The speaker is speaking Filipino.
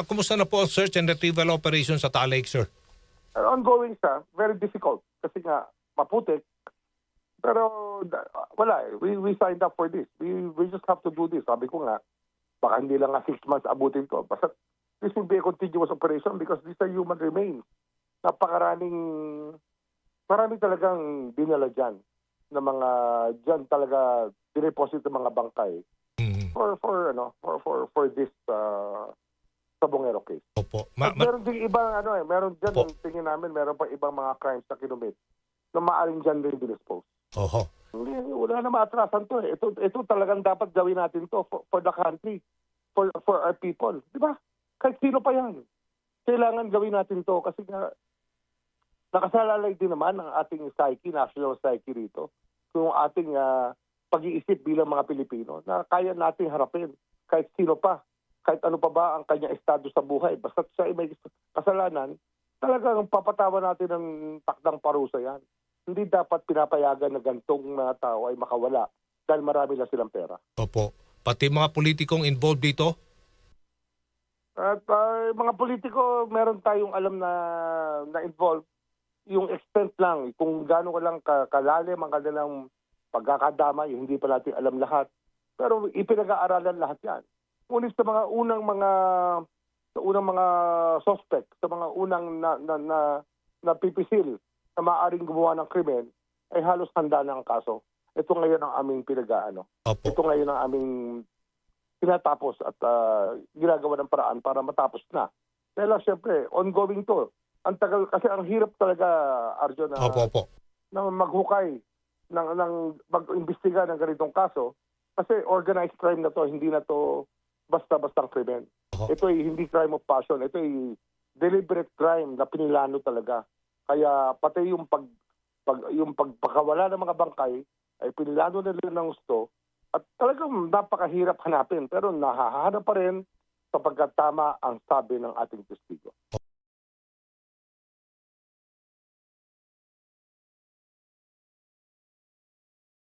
Kumusta na po ang search and retrieval operation sa Taal Lake, sir? Ongoing siya, very difficult kasi nga maputik. Pero wala eh. We signed up for this. We just have to do this. Sabi ko nga, baka hindi lang nga 6 months abutin to. Basta this will be a continuous operation because these are human remains. Marami talagang dinala dyan na mga dyan talaga dineposit ng mga bangkay for this Sabongero case. Opo. At meron din ibang meron dyan ang tingin namin, meron pa ibang mga crimes na kinumit na maaring dyan rin dispose. Oho. Hindi, wala na maatrasan to eh. Ito talagang dapat gawin natin to for the country, for our people. Di ba? Kahit sino pa yan. Kailangan gawin natin to kasi nga nakasalalay din naman ang ating psyche, national psyche rito. Kung ating pag-iisip bilang mga Pilipino na kaya nating harapin kahit sino pa. Kahit ano pa ba ang kanyang estado sa buhay. Basta siya ay may kasalanan, talagang papatawa natin ng takdang parusa yan. Hindi dapat pinapayagan na gantong mga tao ay makawala dahil marami na silang pera. Opo. Pati mga politikong involved dito? At mga politiko, meron tayong alam na involved. Yung extent lang, kung gaano ka lang kalalim ang kanilang pagkakadamay, hindi pa natin alam lahat. Pero ipinag-aaralan lahat yan. Ngunit sa mga unang mga suspect, sa mga unang napipisil na maaaring gumawa ng krimen, ay halos handa na ang kaso. Ito ngayon ang aming pinag-aano. Opo. Ito ngayon ang aming tinatapos at ginagawa ng paraan para matapos na. Kaya lang siyempre, ongoing to. Ang tagal, kasi ang hirap talaga, Arjo, na maghukay, mag-imbestiga ng ganitong kaso. Kasi organized crime na to, hindi na to basta-bastang krimen. Ito ay hindi crime of passion. Ito ay deliberate crime na pinilano talaga. Kaya pati yung pagpakawala ng mga bangkay ay pinilano nila ng gusto at talagang napakahirap hanapin. Pero nahahanap pa rin sapagkat tama ang sabi ng ating testigo.